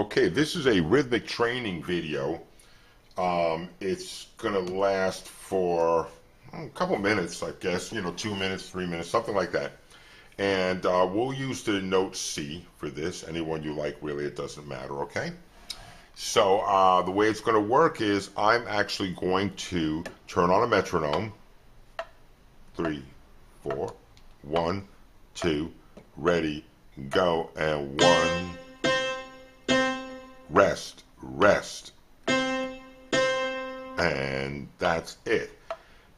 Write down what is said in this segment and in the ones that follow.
Okay, this is a rhythmic training video. It's going to last for a couple minutes, I guess, 2 minutes, 3 minutes, something like that. And we'll use the note C for this. Anyone you like, really, it doesn't matter, okay? So the way it's going to work is I'm actually going to turn on a metronome. 3, 4, 1, 2, ready, go, and 1, rest, rest, and that's it.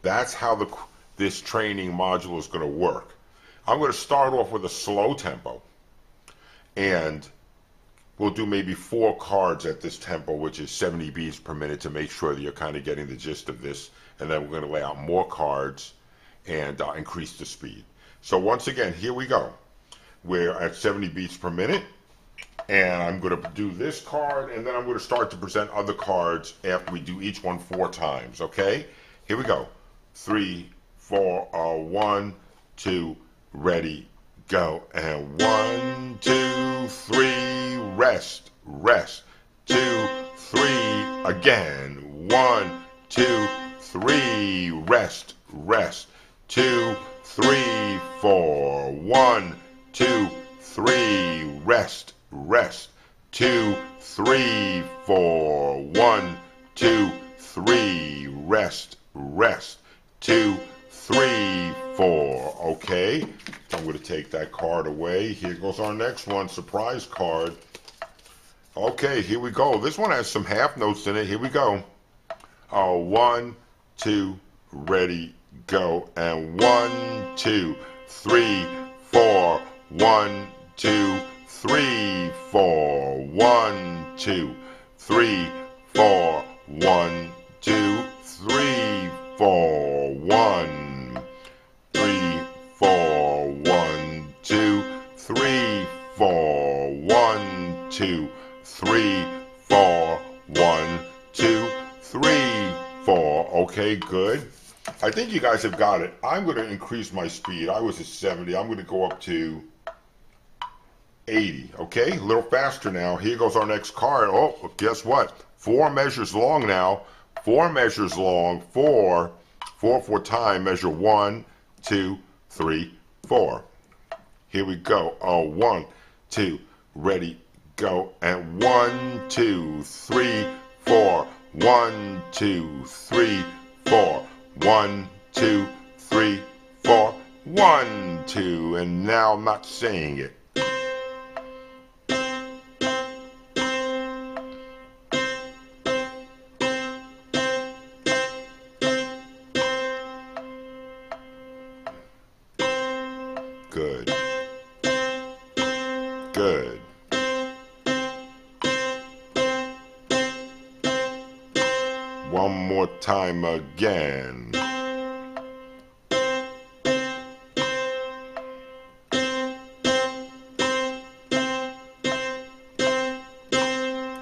That's how this training module is going to work. I'm going to start off with a slow tempo, and we'll do maybe 4 cards at this tempo, which is 70 beats per minute, to make sure that you're kind of getting the gist of this, and then we're going to lay out more cards and increase the speed. So once again, here we go. We're at 70 beats per minute. And I'm going to do this card, and then I'm going to start to present other cards after we do each one 4 times, okay? Here we go. 3, 4, 1, 2, ready, go. And 1, 2, 3, rest, rest. 2, 3, again. 1, 2, 3, rest, rest. 2, 3, 4, 1, 2, 3, rest, rest. 2, 3, 4, 1, 2, 3, rest, rest. 2, 3, 4. Okay, I'm going to take that card away. Here goes our next one, surprise card. Okay, here we go. This one has some half notes in it. Here we go. 1, 2, ready, go. And 1, 2, 3, 4, 1, 2, 3, 4, 1, 2, 3, 4, 1, 2, 3, 4, 1, 3, 4, 1, 2, 3, 4, 1, 2, 3, 4, 1, 2, 3, 4. Okay, good. I think you guys have got it. I'm going to increase my speed. I was at 70. I'm going to go up to 80. Okay, a little faster now. Here goes our next card. Oh, guess what? 4 measures long now. 4 measures long. 4 for time. Measure 1, 2, 3, 4. Here we go. 1, 2, ready, go. And 1, 2, 3, 4. 1, 2, 3, 4. 1, 2, 3, 4. 1, 2. And now I'm not saying it. Good. Good. One more time again.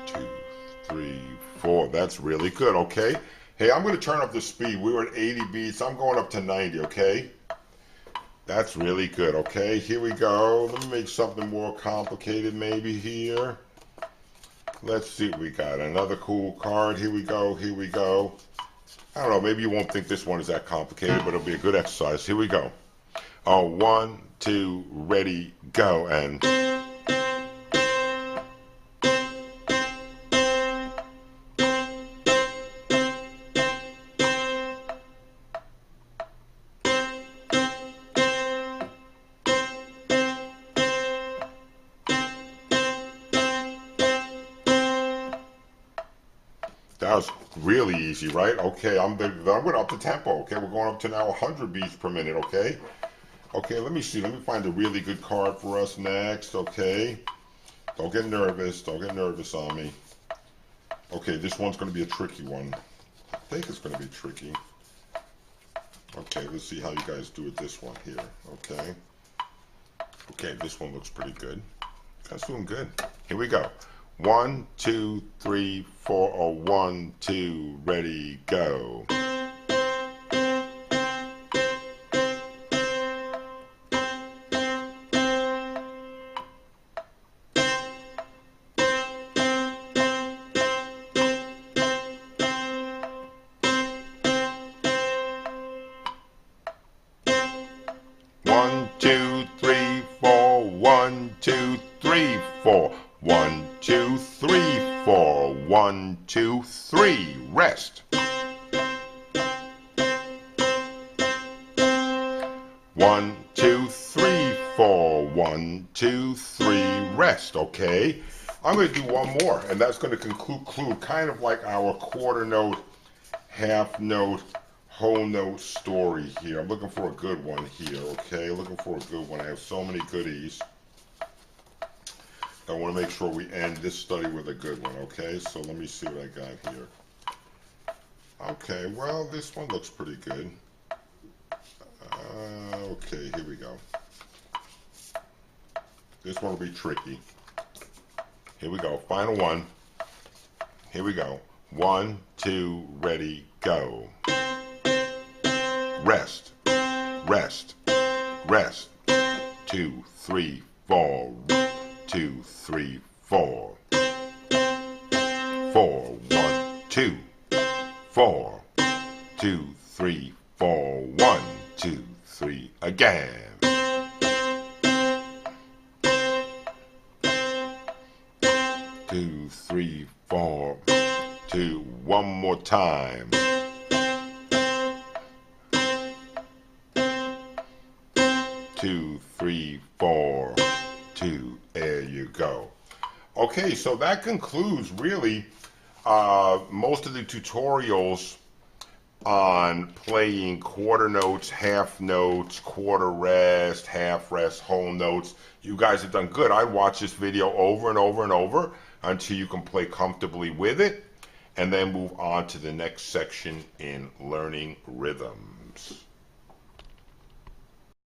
Two, 3, 4. That's really good, okay? Hey, I'm going to turn up the speed. We were at 80 beats. I'm going up to 90, okay? That's really good, okay? Here we go. Let me make something more complicated maybe here. Let's see what we got. Another cool card. Here we go. Here we go. I don't know. Maybe you won't think this one is that complicated, but it'll be a good exercise. Here we go. 1, 2, ready, go. And that was really easy, right? Okay, I'm going up the tempo. Okay, we're going up to now 100 beats per minute. Okay, okay. Let me see. Let me find a really good card for us next. Okay, don't get nervous. Don't get nervous on me. Okay, this one's going to be a tricky one. I think it's going to be tricky. Okay, let's see how you guys do with this one here. Okay, okay. This one looks pretty good. That's doing good. Here we go. 1, 2, 3, 4, 1, 2, ready, go. 1, 2, 3, 4. 1, 2, 3, 4. 1, 2, 3. Rest. 1, 2, 3, 4. 1, 2, 3. Rest. Okay. I'm going to do one more, and that's going to conclude kind of like our quarter note, half note, whole note story here. I'm looking for a good one here, okay? Looking for a good one. I have so many goodies. I want to make sure we end this study with a good one, okay? So let me see what I got here. Okay, well, this one looks pretty good. Okay, here we go. This one will be tricky. Here we go. Final one. Here we go. 1, 2, ready, go. Rest, rest, rest. 2, 3, 4. 2, 3, 4. 4, 1, 2, 4. 2, 3, 4. 1, 2, 3. Again. 2, 3, 4. 2. One more time. 2, 3, 4. 2. There you go. Okay, so that concludes really most of the tutorials on playing quarter notes, half notes, quarter rest, half rest, whole notes. You guys have done good. I'd watch this video over and over and over until you can play comfortably with it, and then move on to the next section in learning rhythms.